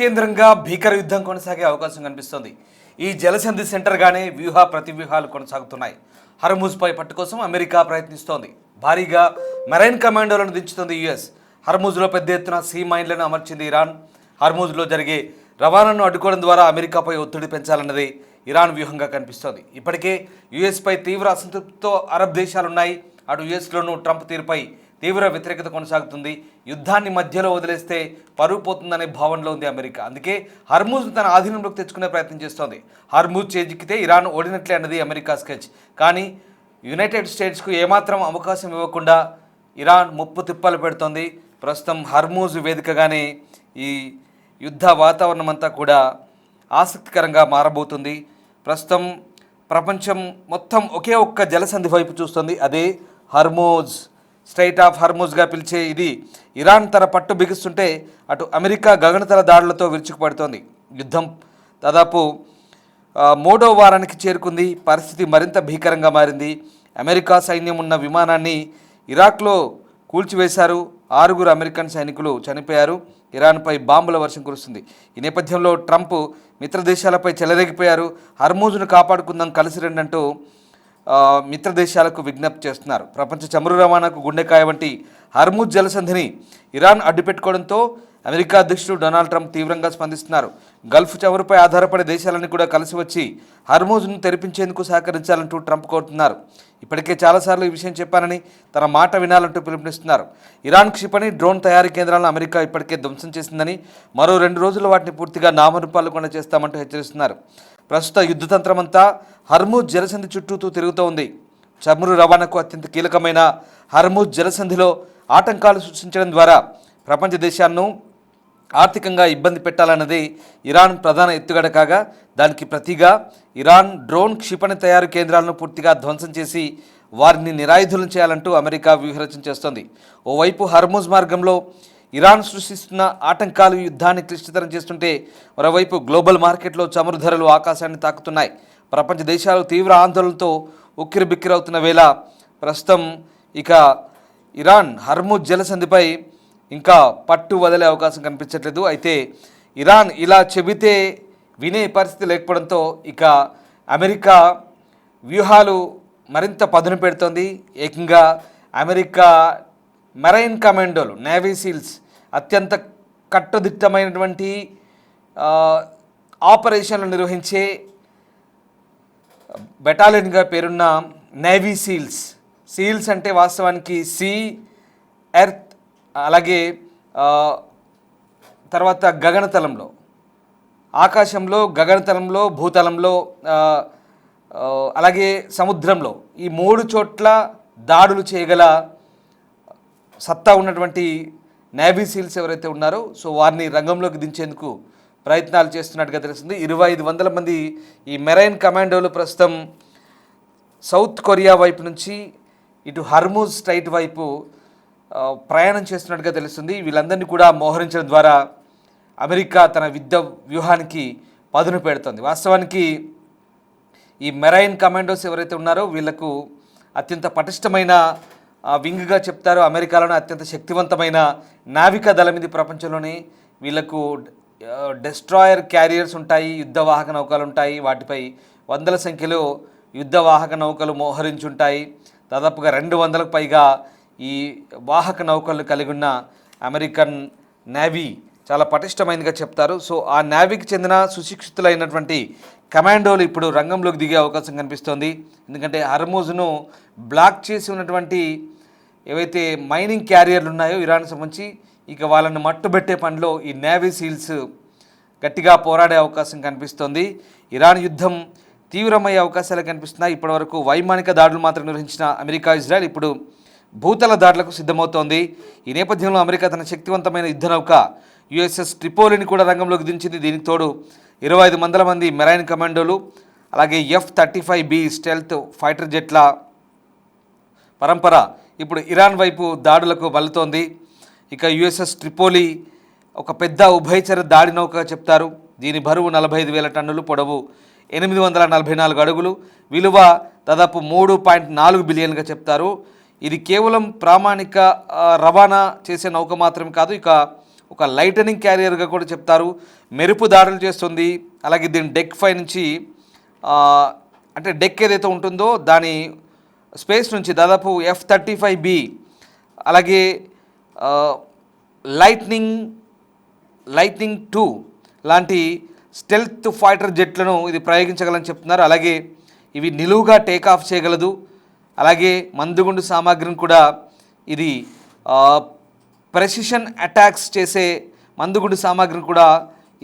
కేంద్రంగా భీకర యుద్ధం కొనసాగే అవకాశం కనిపిస్తోంది. ఈ జలసంధి సెంటర్గానే వ్యూహ ప్రతివ్యూహాలు కొనసాగుతున్నాయి. హర్ముజ్పై పట్టు కోసం అమెరికా ప్రయత్నిస్తోంది. భారీగా మెరైన్ కమాండోలను దించుతోంది యుఎస్. హర్ముజ్లో పెద్ద ఎత్తున సీ మైన్లను అమర్చింది ఇరాన్. హర్ముజ్లో జరిగే రవాణాను అడ్డుకోవడం ద్వారా అమెరికాపై ఒత్తిడి పెంచాలన్నది ఇరాన్ వ్యూహంగా కనిపిస్తోంది. ఇప్పటికే యుఎస్పై తీవ్ర అసంతృప్తితో అరబ్ దేశాలున్నాయి. అటు యుఎస్లోనూ ట్రంప్ తీరుపై తీవ్ర వ్యతిరేకత కొనసాగుతుంది. యుద్ధాన్ని మధ్యలో వదిలేస్తే పరువు పోతుందనే భావనలో ఉంది అమెరికా. అందుకే హర్ముజ్ తన ఆధీనంలోకి తెచ్చుకునే ప్రయత్నం చేస్తోంది. హర్ముజ్ చేజిక్కితే ఇరాన్ ఓడినట్లే అన్నది అమెరికా స్కెచ్. కానీ యునైటెడ్ స్టేట్స్కు ఏమాత్రం అవకాశం ఇవ్వకుండా ఇరాన్ ముప్పు తిప్పలు పెడుతోంది. ప్రస్తుతం హర్ముజ్ వేదికగానే ఈ యుద్ధ వాతావరణం అంతా కూడా ఆసక్తికరంగా మారబోతుంది. ప్రస్తుతం ప్రపంచం మొత్తం ఒకే ఒక్క జలసంధి వైపు చూస్తుంది. అదే హర్ముజ్. స్ట్రైట్ ఆఫ్ హర్ముజ్గా పిలిచే ఇది ఇరాన్ తన పట్టు బిగిస్తుంటే అటు అమెరికా గగనతల దాడులతో విరుచుకుపడుతోంది. యుద్ధం దాదాపు 3వ వారానికి చేరుకుంది. పరిస్థితి మరింత భీకరంగా మారింది. అమెరికా సైన్యం ఉన్న విమానాన్ని ఇరాక్లో కూల్చివేశారు. 6 అమెరికన్ సైనికులు చనిపోయారు. ఇరాన్పై బాంబుల వర్షం కురుస్తుంది. ఈ నేపథ్యంలో ట్రంప్ మిత్ర దేశాలపై చెలరేగిపోయారు. హర్ముజ్ను కాపాడుకుందాం, కలిసి రండంటూ మిత్ర దేశాలకు విజ్ఞప్తి చేస్తున్నారు. ప్రపంచ చమురు రవాణాకు గుండెకాయ వంటి హర్ముజ్ జలసంధిని ఇరాన్ అడ్డుపెట్టుకోవడంతో అమెరికా అధ్యక్షుడు డొనాల్డ్ ట్రంప్ తీవ్రంగా స్పందిస్తున్నారు. గల్ఫ్ చమురుపై ఆధారపడే దేశాలన్నీ కూడా కలిసి వచ్చి హర్ముజ్ను తెరిపించేందుకు సహకరించాలంటూ ట్రంప్ కోరుతున్నారు. ఇప్పటికే చాలాసార్లు ఈ విషయం చెప్పానని, తన మాట వినాలంటూ పిలుపునిస్తున్నారు. ఇరాన్ క్షిపణి డ్రోన్ తయారీ కేంద్రాలను అమెరికా ఇప్పటికే ధ్వంసం చేసిందని, మరో 2 రోజుల్లో వాటిని పూర్తిగా నామరూపాలు చేస్తామంటూ హెచ్చరిస్తున్నారు. ప్రస్తుత యుద్ధతంత్రమంతా హర్ముజ్ జలసంధి చుట్టూ తిరుగుతూ ఉంది. చమురు రవాణాకు అత్యంత కీలకమైన హర్ముజ్ జలసంధిలో ఆటంకాలు సృష్టించడం ద్వారా ప్రపంచ దేశాలను ఆర్థికంగా ఇబ్బంది పెట్టాలన్నది ఇరాన్ ప్రధాన ఎత్తుగడ కాగా, దానికి ప్రతిగా ఇరాన్ డ్రోన్ క్షిపణి తయారు కేంద్రాలను పూర్తిగా ధ్వంసం చేసి వారిని నిరాయుధులను చేయాలంటూ అమెరికా వ్యూహరచన చేస్తోంది. ఓవైపు హర్ముజ్ మార్గంలో ఇరాన్ సృష్టిస్తున్న ఆటంకాలు యుద్ధాన్ని క్లిష్టతరం చేస్తుంటే, మరోవైపు గ్లోబల్ మార్కెట్లో చమురు ధరలు ఆకాశాన్ని తాకుతున్నాయి. ప్రపంచ దేశాలు తీవ్ర ఆందోళనతో ఉక్కిరిబిక్కిరవుతున్న వేళ ప్రస్తుతం ఇక ఇరాన్ హర్ముజ్ జలసంధిపై ఇంకా పట్టు వదిలే అవకాశం కనిపించట్లేదు. అయితే ఇరాన్ ఇలా చెబితే వినే పరిస్థితి లేకపోవడంతో ఇక అమెరికా వ్యూహాలు మరింత పదును పెడుతోంది. ఏకంగా అమెరికా మెరైన్ కమాండోలు, నేవీ సీల్స్ అత్యంత కట్టుదిట్టమైనటువంటి ఆపరేషన్లు నిర్వహించే బెటాలియన్గా పేరున్న నేవీ సీల్స్ అంటే వాస్తవానికి సీ, ఎర్త్, అలాగే తర్వాత గగనతలంలో, ఆకాశంలో, గగనతలంలో, భూతలంలో, అలాగే సముద్రంలో, ఈ 3 చోట్ల దాడులు చేయగల సత్తా ఉన్నటువంటి నేవీ సీల్స్ ఎవరైతే ఉన్నారో సో వారిని రంగంలోకి దించేందుకు ప్రయత్నాలు చేస్తున్నట్టుగా తెలుస్తుంది. 2500 మంది ఈ మెరైన్ కమాండోలు ప్రస్తుతం సౌత్ కొరియా వైపు నుంచి ఇటు హర్ముజ్ స్ట్రైట్ వైపు ప్రయాణం చేస్తున్నట్టుగా తెలుస్తుంది. వీళ్ళందరినీ కూడా మోహరించడం ద్వారా అమెరికా తన యుద్ధ వ్యూహానికి పదును పెడుతుంది. వాస్తవానికి ఈ మెరైన్ కమాండోస్ ఎవరైతే ఉన్నారో వీళ్లకు అత్యంత పటిష్టమైన వింగ్గా చెప్తారు. అమెరికాలోనే అత్యంత శక్తివంతమైన నావికా దళం ఇది ప్రపంచంలోనే. వీళ్లకు డెస్ట్రాయర్ క్యారియర్స్ ఉంటాయి, యుద్ధ వాహక నౌకలు ఉంటాయి. వాటిపై వందల సంఖ్యలో యుద్ధ వాహక నౌకలు మోహరించుంటాయి. దాదాపుగా 200లకు పైగా ఈ వాహక నౌకలు కలిగి ఉన్న అమెరికన్ నేవీ చాలా పటిష్టమైనదిగా చెప్తారు. సో ఆ నేవీకి చెందిన సుశిక్షితులైనటువంటి కమాండోలు ఇప్పుడు రంగంలోకి దిగే అవకాశం కనిపిస్తోంది. ఎందుకంటే హర్ముజ్ను బ్లాక్ చేసి ఉన్నటువంటి ఏవైతే మైనింగ్ క్యారియర్లు ఉన్నాయో ఇరాన్కి సంబంధించి, ఇక వాళ్ళని మట్టుబెట్టే పనిలో ఈ నేవీ సీల్స్ గట్టిగా పోరాడే అవకాశం కనిపిస్తోంది. ఇరాన్ యుద్ధం తీవ్రమయ్యే అవకాశాలు కనిపిస్తున్నాయి. ఇప్పటివరకు వైమానిక దాడులు మాత్రం నిర్వహించిన అమెరికా, ఇజ్రాయెల్ ఇప్పుడు భూతల దాడులకు సిద్ధమవుతోంది. ఈ నేపథ్యంలో అమెరికా తన శక్తివంతమైన యుద్ధ నౌక యుఎస్ఎస్ ట్రిపోలిని కూడా రంగంలోకి దించింది. దీనికి తోడు 2500 మంది మెరైన్ కమాండోలు, అలాగే F-35B స్టెల్త్ ఫైటర్ జెట్ల పరంపర ఇప్పుడు ఇరాన్ వైపు దాడులకు మల్లుతోంది. ఇక యుఎస్ఎస్ ట్రిపోలి ఒక పెద్ద ఉభయచర దాడి నౌకగా చెప్తారు. దీని బరువు 45,000 టన్నులు, పొడవు 844 అడుగులు, విలువ దాదాపు 3.4 బిలియన్గా చెప్తారు. ఇది కేవలం ప్రామాణిక రవాణా చేసే నౌక మాత్రమే కాదు, ఇక ఒక లైటనింగ్ క్యారియర్గా కూడా చెప్తారు. మెరుపు దాడులు చేస్తుంది. అలాగే దీని డెక్ పై నుంచి అంటే డెక్ ఏదైతే ఉంటుందో దాని స్పేస్ నుంచి దాదాపు F-35B అలాగే లైట్నింగ్ 2 లాంటి స్టెల్త్ ఫైటర్ జెట్లను ఇది ప్రయోగించగలని చెప్తున్నారు. అలాగే ఇవి నిలువుగా టేకాఫ్ చేయగలదు. అలాగే మందుగుండు సామాగ్రిని కూడా ఇది ప్రెసిషన్ అటాక్స్ చేసే మందుగుండు సామాగ్రిని కూడా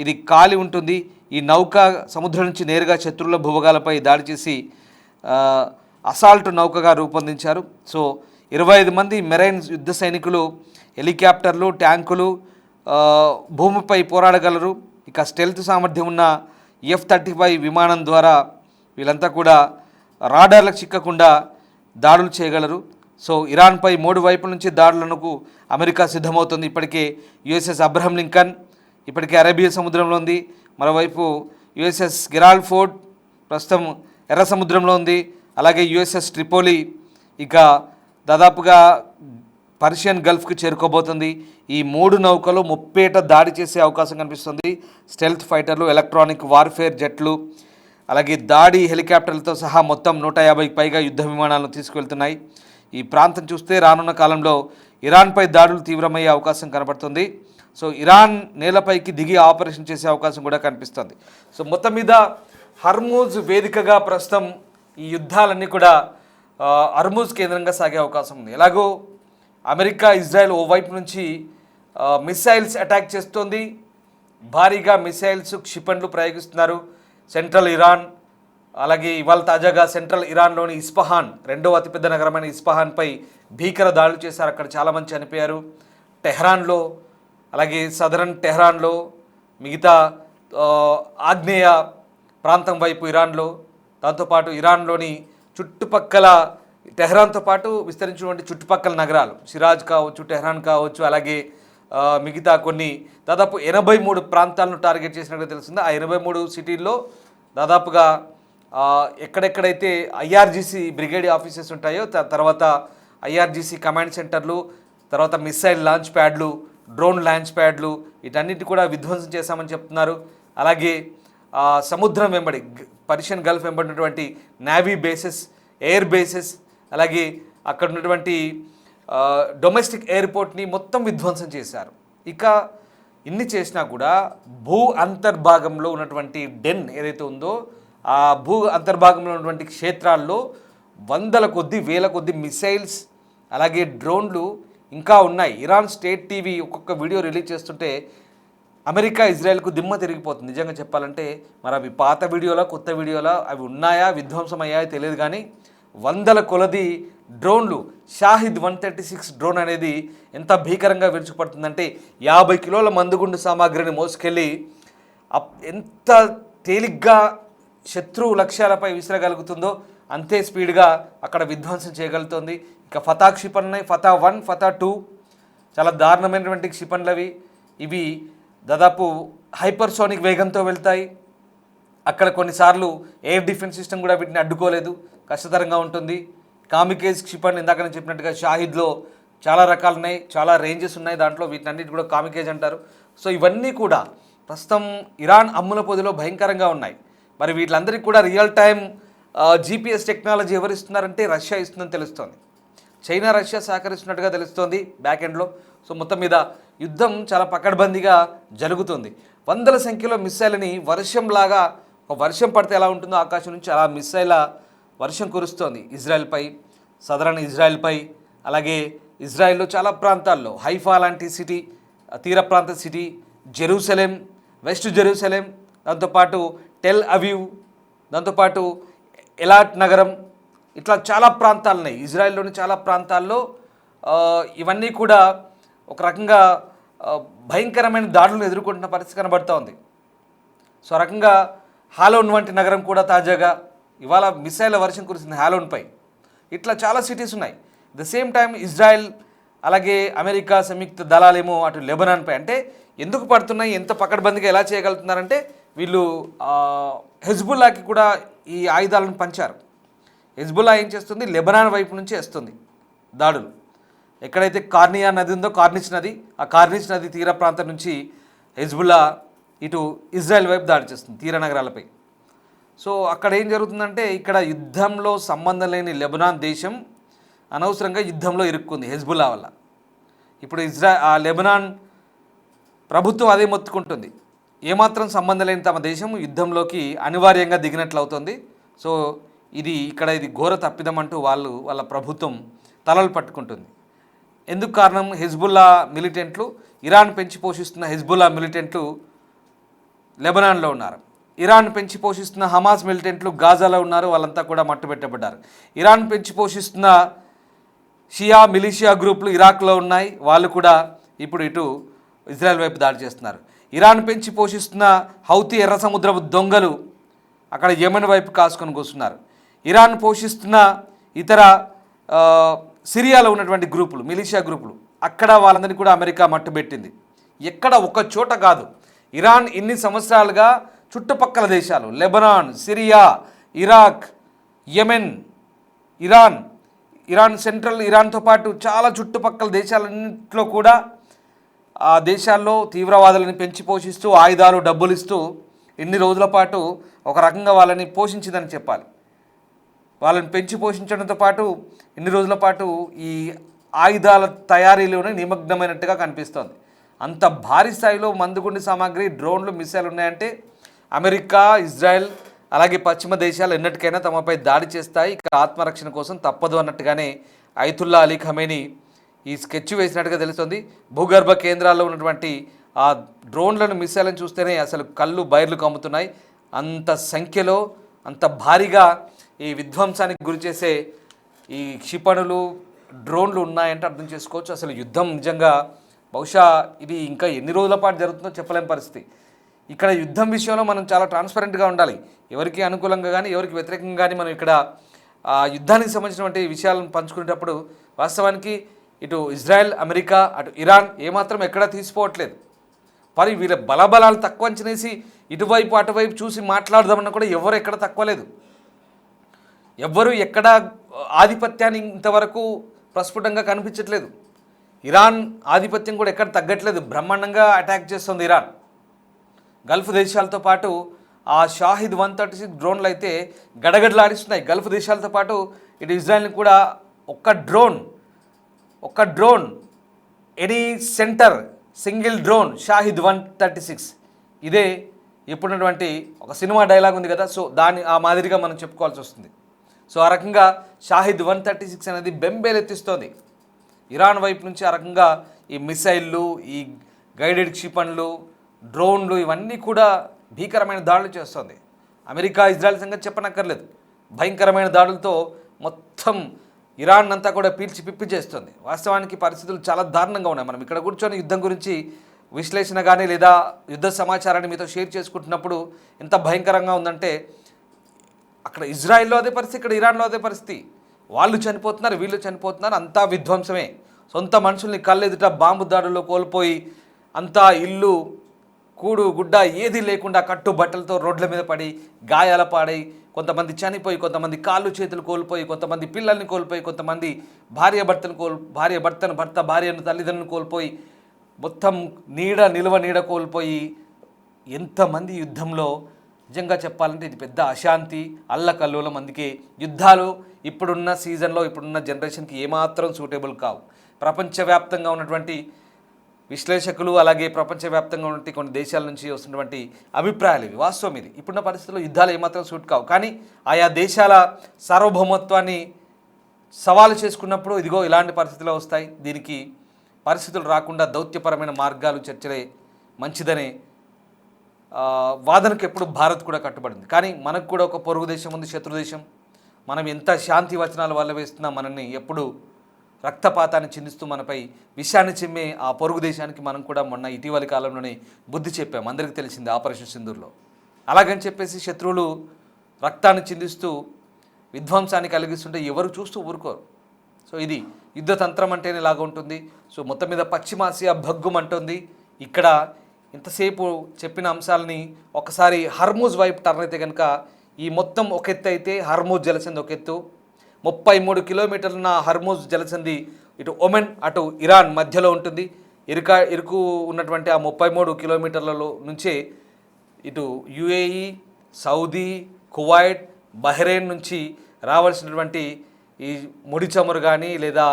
ఇది కాలి ఉంటుంది. ఈ నౌక సముద్రం నుంచి నేరుగా శత్రువుల భూభాగాలపై దాడి చేసి అసాల్ట్ నౌకగా రూపొందించారు. సో 25 మంది మెరైన్ యుద్ధ సైనికులు, హెలికాప్టర్లు, ట్యాంకులు భూమిపై పోరాడగలరు. ఇక స్టెల్త్ సామర్థ్యం ఉన్న F-35 విమానం ద్వారా వీళ్ళంతా కూడా రాడార్లకు చిక్కకుండా దాడులు చేయగలరు. సో ఇరాన్పై 3 వైపుల నుంచి దాడులకు అమెరికా సిద్ధమవుతుంది. ఇప్పటికే USS అబ్రహం లింకన్ ఇప్పటికే అరేబియా సముద్రంలో ఉంది. మరోవైపు USS గెరాల్డ్ ఫోర్డ్ ప్రస్తుతం ఎర్ర సముద్రంలో ఉంది. అలాగే USS ట్రిపోలి ఇక దాదాపుగా పర్షియన్ గల్ఫ్కి చేరుకోబోతుంది. ఈ 3 నౌకలు ముప్పేట దాడి చేసే అవకాశం కనిపిస్తుంది. స్టెల్త్ ఫైటర్లు, ఎలక్ట్రానిక్ వార్ఫేర్ జెట్లు, అలాగే దాడి హెలికాప్టర్లతో సహా మొత్తం 150కి పైగా యుద్ధ విమానాలను తీసుకువెళ్తున్నాయి. ఈ ప్రాంతం చూస్తే రానున్న కాలంలో ఇరాన్పై దాడులు తీవ్రమయ్యే అవకాశం కనబడుతుంది. సో ఇరాన్ నేలపైకి దిగి ఆపరేషన్ చేసే అవకాశం కూడా కనిపిస్తుంది. సో మొత్తం మీద హర్మూజ్ వేదికగా ప్రస్తుతం ఈ యుద్ధాలన్నీ కూడా హర్మూజ్ కేంద్రంగా సాగే అవకాశం ఉంది. ఎలాగో అమెరికా, ఇజ్రాయెల్ ఓవైపు నుంచి మిసైల్స్ అటాక్ చేస్తోంది. భారీగా మిసైల్స్, క్షిపణులు ప్రయోగిస్తున్నారు. సెంట్రల్ ఇరాన్, అలాగే ఇవాళ తాజాగా సెంట్రల్ ఇరాన్లోని ఇస్ఫహాన్, 2వ అతిపెద్ద నగరమైన ఇస్ఫహాన్పై భీకర దాడులు చేశారు. అక్కడ చాలామంది చనిపోయారు. టెహ్రాన్లో, అలాగే సదరన్ టెహ్రాన్లో, మిగతా ఆగ్నేయ ప్రాంతం వైపు ఇరాన్లో, దాంతోపాటు ఇరాన్లోని చుట్టుపక్కల టెహ్రాన్తో పాటు విస్తరించినటువంటి చుట్టుపక్కల నగరాలు షిరాజ్ కావచ్చు, టెహ్రాన్ కావచ్చు, అలాగే మిగతా కొన్ని దాదాపు 83 ప్రాంతాలను టార్గెట్ చేసినట్టుగా తెలుస్తుంది. ఆ 83 సిటీల్లో దాదాపుగా ఎక్కడెక్కడైతే IRGC బ్రిగేడ్ ఆఫీసెస్ ఉంటాయో, తర్వాత IRGC కమాండ్ సెంటర్లు, తర్వాత మిసైల్ లాంచ్ ప్యాడ్లు, డ్రోన్ లాంచ్ ప్యాడ్లు, వీటన్నిటి కూడా విధ్వంసం చేశామని చెప్తున్నారు. అలాగే సముద్రం వెంబడి పర్షియన్ గల్ఫ్ వెంబడినటువంటి నేవీ బేసెస్, ఎయిర్ బేసెస్, అలాగే అక్కడ ఉన్నటువంటి డొమెస్టిక్ ఎయిర్పోర్ట్ని మొత్తం విధ్వంసం చేశారు. ఇక ఇన్ని చేసినా కూడా భూ అంతర్భాగంలో ఉన్నటువంటి డెన్ ఏదైతే ఉందో ఆ భూ అంతర్భాగంలో ఉన్నటువంటి క్షేత్రాల్లో వందల కొద్ది, వేల కొద్ది మిసైల్స్, అలాగే డ్రోన్లు ఇంకా ఉన్నాయి. ఇరాన్ స్టేట్ టీవీ ఒక్కొక్క వీడియో రిలీజ్ చేస్తుంటే అమెరికా, ఇజ్రాయెల్కు దిమ్మ తిరిగిపోతుంది నిజంగా చెప్పాలంటే. మరి అవి పాత వీడియోలా, కొత్త వీడియోలా, అవి ఉన్నాయా, విధ్వంసం అయ్యాయో తెలియదు. కానీ వందల కొలది డ్రోన్లు, షాహిద్ 136 డ్రోన్ అనేది ఎంత భీకరంగా విరుచుకుపడుతుందంటే 50 కిలోల మందుగుండు సామాగ్రిని మోసుకెళ్ళి ఎంత తేలిగ్గా శత్రువు లక్ష్యాలపై విసిరగలుగుతుందో అంతే స్పీడ్గా అక్కడ విధ్వంసం చేయగలుగుతుంది. ఇక ఫతా క్షిపణులు, ఫతా 1, ఫతా 2 చాలా దారుణమైనటువంటి క్షిపణులు అవి. ఇవి దాదాపు హైపర్సోనిక్ వేగంతో వెళ్తాయి. అక్కడ కొన్నిసార్లు ఎయిర్ డిఫెన్స్ సిస్టమ్ కూడా వీటిని అడ్డుకోలేదు, కష్టతరంగా ఉంటుంది. కామికేజ్ క్షిపణి ఇందాక నేను చెప్పినట్టుగా షాహిద్లో చాలా రకాలు ఉన్నాయి, చాలా రేంజెస్ ఉన్నాయి. దాంట్లో వీటినన్నిటి కూడా కామికేజ్ అంటారు. సో ఇవన్నీ కూడా ప్రస్తుతం ఇరాన్ అమ్ముల పొదిలో భయంకరంగా ఉన్నాయి. మరి వీటిలందరికీ కూడా రియల్ టైం GPS టెక్నాలజీ ఎవరు ఇస్తున్నారంటే రష్యా ఇస్తుందని తెలుస్తోంది. చైనా, రష్యా సహకరిస్తున్నట్టుగా తెలుస్తోంది బ్యాక్ ఎండ్లో. సో మొత్తం మీద యుద్ధం చాలా పకడ్బందీగా జరుగుతుంది. వందల సంఖ్యలో మిస్సైల్ని వర్షంలాగా, ఒక వర్షం పడితే ఎలా ఉంటుందో ఆకాశం నుంచి అలా మిస్సైల వర్షం కురుస్తోంది ఇజ్రాయెల్పై, సదరన్ ఇజ్రాయెల్పై. అలాగే ఇజ్రాయెల్లో చాలా ప్రాంతాల్లో హైఫా లాంటి సిటీ, తీర ప్రాంత సిటీ, జెరూసలేం, వెస్ట్ జెరూసలేం, దాంతోపాటు టెల్ అవీవ్, దాంతోపాటు ఎలాట్ నగరం, ఇట్లా చాలా ప్రాంతాలు ఉన్నాయి ఇజ్రాయెల్లోని. చాలా ప్రాంతాల్లో ఇవన్నీ కూడా ఒక రకంగా భయంకరమైన దాడులను ఎదుర్కొంటున్న పరిస్థితి కనబడుతూ ఉంది. సో ఆ రకంగా హాలోన్ వంటి నగరం కూడా తాజాగా ఇవాళ మిసైల్ వర్షం కురిసింది హాలోన్పై. ఇట్లా చాలా సిటీస్ ఉన్నాయి. ద సేమ్ టైం ఇజ్రాయెల్, అలాగే అమెరికా సంయుక్త దళాలేమో అటు లెబనాన్పై. అంటే ఎందుకు పడుతున్నాయి, ఎంత పకడ్బందీగా ఎలా చేయగలుగుతున్నారంటే వీళ్ళు హెజ్బుల్లాకి కూడా ఈ ఆయుధాలను పంచారు. హెజ్బుల్లా ఏం చేస్తుంది, లెబనాన్ వైపు నుంచి వేస్తుంది దాడులు. ఎక్కడైతే కార్నియా నది ఉందో కార్నిష్ నది, ఆ కార్నిష్ నది తీర ప్రాంతం నుంచి హెజ్బుల్లా ఇటు ఇజ్రాయెల్ వైపు దాడి చేస్తుంది తీర నగరాలపై. సో అక్కడ ఏం జరుగుతుందంటే ఇక్కడ యుద్ధంలో సంబంధం లేని లెబనాన్ దేశం అనవసరంగా యుద్ధంలో ఇరుక్కుంది హెజ్బుల్లా వల్ల. ఇప్పుడు ఆ లెబనాన్ ప్రభుత్వం అదే మొత్తుకుంటుంది, ఏమాత్రం సంబంధం లేని తమ దేశం యుద్ధంలోకి అనివార్యంగా దిగినట్లు అవుతుంది. సో ఇది ఘోర తప్పిదం అంటూ వాళ్ళ ప్రభుత్వం తలలు పట్టుకుంటుంది. ఎందుకు కారణం? హెజ్బుల్లా మిలిటెంట్లు, ఇరాన్ పెంచి పోషిస్తున్న హెజ్బుల్లా మిలిటెంట్లు లెబనాన్లో ఉన్నారు. ఇరాన్ పెంచి పోషిస్తున్న హమాస్ మిలిటెంట్లు గాజాలో ఉన్నారు, వాళ్ళంతా కూడా మట్టుబెట్టబడ్డారు. ఇరాన్ పెంచి పోషిస్తున్న షియా మిలిషియా గ్రూపులు ఇరాక్లో ఉన్నాయి, వాళ్ళు కూడా ఇప్పుడు ఇటు ఇజ్రాయెల్ వైపు దాడి చేస్తున్నారు. ఇరాన్ పెంచి పోషిస్తున్న హౌతీ ఎర్ర సముద్రపు దొంగలు అక్కడ యెమెన్ వైపు కాసుకొని కూర్చున్నారు. ఇరాన్ పోషిస్తున్న ఇతర సిరియాలో ఉన్నటువంటి గ్రూపులు, మిలిషియా గ్రూపులు, అక్కడ వాళ్ళందరినీ కూడా అమెరికా మట్టుబెట్టింది. ఎక్కడ ఒక చోట కాదు, ఇరాన్ ఇన్ని సంవత్సరాలుగా చుట్టుపక్కల దేశాలు Lebanon, Syria, Iraq, Yemen, Iran central ఇరాన్తో పాటు చాలా చుట్టుపక్కల దేశాలన్నింటిలో కూడా ఆ దేశాల్లో తీవ్రవాదులను పెంచి పోషిస్తూ ఆయుధాలు డబ్బులు ఇస్తూ ఇన్ని రోజుల పాటు ఒక రకంగా వాళ్ళని పోషించిందని చెప్పాలి. వాళ్ళని పెంచి పోషించడంతో పాటు ఇన్ని రోజుల పాటు ఈ ఆయుధాల తయారీలోనే నిమగ్నమైనట్టుగా కనిపిస్తోంది. అంత భారీ స్థాయిలో మందుగుండు సామాగ్రి, డ్రోన్లు, మిసైల్ ఉన్నాయంటే అమెరికా, ఇజ్రాయెల్ అలాగే పశ్చిమ దేశాలు ఎన్నటికైనా తమపై దాడి చేస్తాయి, ఇక ఆత్మరక్షణ కోసం తప్పదు అన్నట్టుగానే అయతుల్లా అలీ ఖమేనీ ఈ స్కెచ్ వేసినట్టుగా తెలుస్తుంది. భూగర్భ కేంద్రాల్లో ఉన్నటువంటి ఆ డ్రోన్లను, మిసైలను చూస్తేనే అసలు కళ్ళు బైర్లు కమ్ముతున్నాయి. అంత సంఖ్యలో అంత భారీగా ఈ విధ్వంసానికి గురి చేసే ఈ క్షిపణులు, డ్రోన్లు ఉన్నాయంటే అర్థం చేసుకోవచ్చు. అసలు యుద్ధం నిజంగా బహుశా ఇది ఇంకా ఎన్ని రోజుల పాటు జరుగుతుందో చెప్పలేని పరిస్థితి. ఇక్కడ యుద్ధం విషయంలో మనం చాలా ట్రాన్స్పరెంట్గా ఉండాలి. ఎవరికి అనుకూలంగా కానీ ఎవరికి వ్యతిరేకంగా కానీ మనం ఇక్కడ యుద్ధానికి సంబంధించినటువంటి విషయాలను పంచుకునేటప్పుడు వాస్తవానికి ఇటు ఇజ్రాయెల్, అమెరికా, అటు ఇరాన్ ఏమాత్రం ఎక్కడా తీసిపోవట్లేదు. మరి వీళ్ళ బలబలాలు తక్కువ అంచనేసి ఇటువైపు అటువైపు చూసి మాట్లాడదామన్నా కూడా ఎవరు ఎక్కడ తక్కువ లేదు. ఎవ్వరూ ఎక్కడ ఆధిపత్యాన్ని ఇంతవరకు ప్రస్ఫుటంగా కనిపించట్లేదు. ఇరాన్ ఆధిపత్యం కూడా ఎక్కడ తగ్గట్లేదు, బ్రహ్మాండంగా అటాక్ చేస్తుంది ఇరాన్. గల్ఫ్ దేశాలతో పాటు ఆ షాహిద్ 136 డ్రోన్లు అయితే గడగడలాడిస్తున్నాయి. గల్ఫ్ దేశాలతో పాటు ఇటు ఇజ్రాయెల్ని కూడా ఒక్క drone any centre single drone Shahid 136 ఇదే ఇప్పుడున్నటువంటి ఒక సినిమా డైలాగ్ ఉంది కదా, సో ఆ మాదిరిగా మనం చెప్పుకోవాల్సి వస్తుంది. సో ఆ రకంగా షాహిద్ 136 అనేది బెంబేలెత్తిస్తోంది. ఇరాన్ వైపు నుంచి ఆ రకంగా ఈ మిసైళ్ళు, ఈ గైడెడ్ క్షిపణులు, డ్రోన్లు ఇవన్నీ కూడా భీకరమైన దాడులు చేస్తుంది. అమెరికా, ఇజ్రాయెల్ సంగతి చెప్పనక్కర్లేదు, భయంకరమైన దాడులతో మొత్తం ఇరాన్ అంతా కూడా పీల్చి పిప్పి చేస్తుంది. వాస్తవానికి పరిస్థితులు చాలా దారుణంగా ఉన్నాయి. మనం ఇక్కడ కూర్చొని యుద్ధం గురించి విశ్లేషణ కానీ లేదా యుద్ధ సమాచారాన్ని మీతో షేర్ చేసుకుంటున్నప్పుడు ఎంత భయంకరంగా ఉందంటే అక్కడ ఇజ్రాయెల్లో అదే పరిస్థితి, ఇక్కడ ఇరాన్లో అదే పరిస్థితి. వాళ్ళు చనిపోతున్నారు, వీళ్ళు చనిపోతున్నారు, అంతా విధ్వంసమే. సొంత మనుషుల్ని కళ్ళెదుట బాంబు దాడుల్లో కోల్పోయి అంతా ఇల్లు, కూడు గుడ్డ ఏది లేకుండా కట్టుబట్టలతో రోడ్ల మీద పడి గాయాల పాడై కొంతమంది చనిపోయి, కొంతమంది కాళ్ళు చేతులు కోల్పోయి, కొంతమంది పిల్లల్ని కోల్పోయి, కొంతమంది భార్యను తల్లిదండ్రులను కోల్పోయి, మొత్తం నిల్వ నీడ కోల్పోయి ఎంతమంది యుద్ధంలో నిజంగా చెప్పాలంటే ఇది పెద్ద అశాంతి, అల్లకల్లోలం. అందుకే యుద్ధాలు ఇప్పుడున్న సీజన్లో, ఇప్పుడున్న జనరేషన్కి ఏమాత్రం సూటబుల్ కావు. ప్రపంచవ్యాప్తంగా ఉన్నటువంటి విశ్లేషకులు అలాగే ప్రపంచవ్యాప్తంగా ఉన్నటువంటి కొన్ని దేశాల నుంచి వస్తున్నటువంటి అభిప్రాయాలు ఇవి. వాస్తవం ఇది. ఇప్పుడున్న పరిస్థితుల్లో యుద్ధాలు ఏమాత్రం సూట్ కావు. కానీ ఆయా దేశాల సార్వభౌమత్వాన్ని సవాలు చేసుకున్నప్పుడు ఇదిగో ఇలాంటి పరిస్థితులు వస్తాయి. దీనికి పరిస్థితులు రాకుండా దౌత్యపరమైన మార్గాలు, చర్చలే మంచిదనే వాదనకు ఎప్పుడు భారత్ కూడా కట్టుబడింది. కానీ మనకు కూడా ఒక పొరుగు దేశం ఉంది, శత్రు దేశం. మనం ఎంత శాంతి వచనాల వల్ల వేస్తున్నా మనల్ని ఎప్పుడు రక్తపాతాన్ని చిందిస్తూ మనపై విషాన్ని చిమ్మే ఆ పొరుగు దేశానికి మనం కూడా మొన్న ఇటీవలి కాలంలోనే బుద్ధి చెప్పాం. అందరికీ తెలిసింది ఆపరేషన్ సింధూర్లో. అలాగని చెప్పేసి శత్రువులు రక్తాన్ని చిందిస్తూ విధ్వంసాన్ని కలిగిస్తుంటే ఎవరు చూస్తూ ఊరుకోరు. సో ఇది యుద్ధ తంత్రం అంటేనే ఇలాగ ఉంటుంది. సో మొత్తం మీద పశ్చిమాసియా భగ్గుమంటుంది. ఇక్కడ ఇంతసేపు చెప్పిన అంశాలని ఒకసారి హర్మూజ్ వైపు టర్న్ అయితే కనుక ఈ మొత్తం ఒక ఎత్తు అయితే హర్మూజ్ జలసంధి ఒక ఎత్తు, 33 కిలోమీటర్ల హర్మూజ్ జలసంధి ఇటు ఒమెన్ అటు ఇరాన్ మధ్యలో ఉంటుంది. ఇరుకు ఉన్నటువంటి ఆ 33 కిలోమీటర్లలో నుంచే ఇటు యుఏఈ, సౌదీ, కువైట్, బహ్రెయిన్ నుంచి రావాల్సినటువంటి ఈ ముడి చమురు కానీ లేదా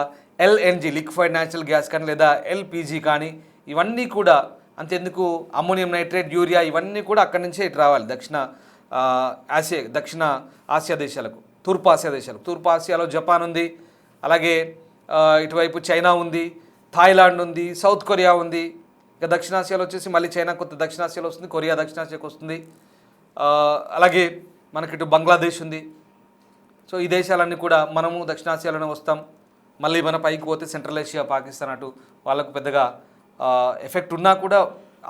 ఎల్ఎన్జి లిక్విడ్ న్యాచురల్ గ్యాస్ కానీ లేదా ఎల్పిజి కానీ ఇవన్నీ కూడా అంతెందుకు అమ్మోనియం నైట్రేట్, యూరియా ఇవన్నీ కూడా అక్కడి నుంచే ఇటు రావాలి దక్షిణ ఆసియా దేశాలకు, తూర్పు ఆసియా దేశాలకు. తూర్పు ఆసియాలో జపాన్ ఉంది, అలాగే ఇటువైపు చైనా ఉంది, థాయిలాండ్ ఉంది, సౌత్ కొరియా ఉంది. ఇక దక్షిణాసియాలో వచ్చేసి మళ్ళీ చైనా కొత్త దక్షిణాసియాలో వస్తుంది, కొరియా దక్షిణాసియాకు వస్తుంది, అలాగే మనకి ఇటు బంగ్లాదేశ్ ఉంది. సో ఈ దేశాలన్నీ కూడా మనము దక్షిణాసియాలోనే వస్తాం. మళ్ళీ మన పైకి పోతే సెంట్రల్ ఏషియా, పాకిస్తాన్ అటు వాళ్ళకు పెద్దగా ఎఫెక్ట్ ఉన్నా కూడా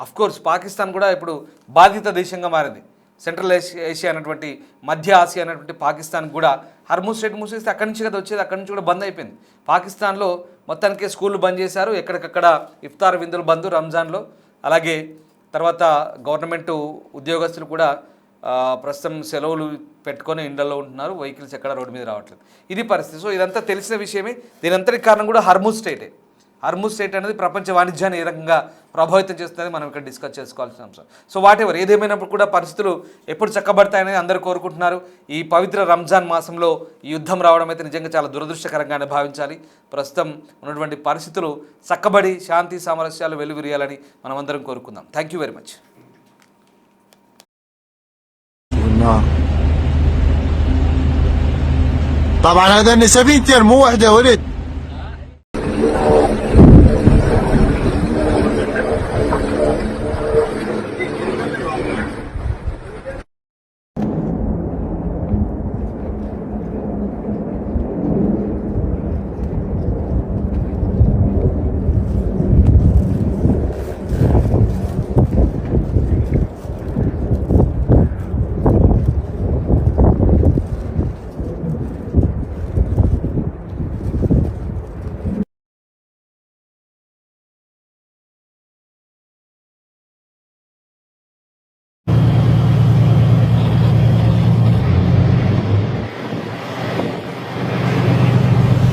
అఫ్కోర్స్ పాకిస్తాన్ కూడా ఇప్పుడు బాధిత దేశంగా మారింది. సెంట్రల్ ఏషియా అనేటువంటి మధ్య ఆసియా అనేటువంటి పాకిస్తాన్ కూడా హర్ముజ్ స్ట్రైట్ మూసేస్తే అక్కడి నుంచి కదా వచ్చేది, అక్కడి నుంచి కూడా బంద్ అయిపోయింది. పాకిస్తాన్లో మొత్తానికి స్కూళ్ళు బంద్ చేశారు, ఎక్కడికక్కడ ఇఫ్తార్ విందులు బంద్ రంజాన్లో. అలాగే తర్వాత గవర్నమెంట్ ఉద్యోగస్తులు కూడా ప్రస్తుతం సెలవులు పెట్టుకొని ఇండ్లలో ఉంటున్నారు, వెహికల్స్ ఎక్కడ రోడ్డు మీద రావట్లేదు. ఇది పరిస్థితి. సో ఇదంతా తెలిసిన విషయమే. దీనంతటి కారణం కూడా హర్ముజ్ స్ట్రైటే. హర్ముజ్ స్ట్రైట్ అనేది ప్రపంచ వాణిజ్యాన్ని ఏ రకంగా ప్రభావితం చేస్తుందని మనం ఇక్కడ డిస్కస్ చేసుకోవాల్సిన అంశం. సో వాటెవర్ ఏదేమైనప్పుడు కూడా పరిస్థితులు ఎప్పుడు చక్కబడతాయని అందరూ కోరుకుంటున్నారు. ఈ పవిత్ర రంజాన్ మాసంలో ఈ యుద్ధం రావడం అయితే నిజంగా చాలా దురదృష్టకరంగానే భావించాలి. ప్రస్తుతం ఉన్నటువంటి పరిస్థితులు చక్కబడి శాంతి సామరస్యాలు వెలువరియాలని మనం అందరం కోరుకుందాం. Thank you very much. طبعا هذا النسبين مو وحده ولد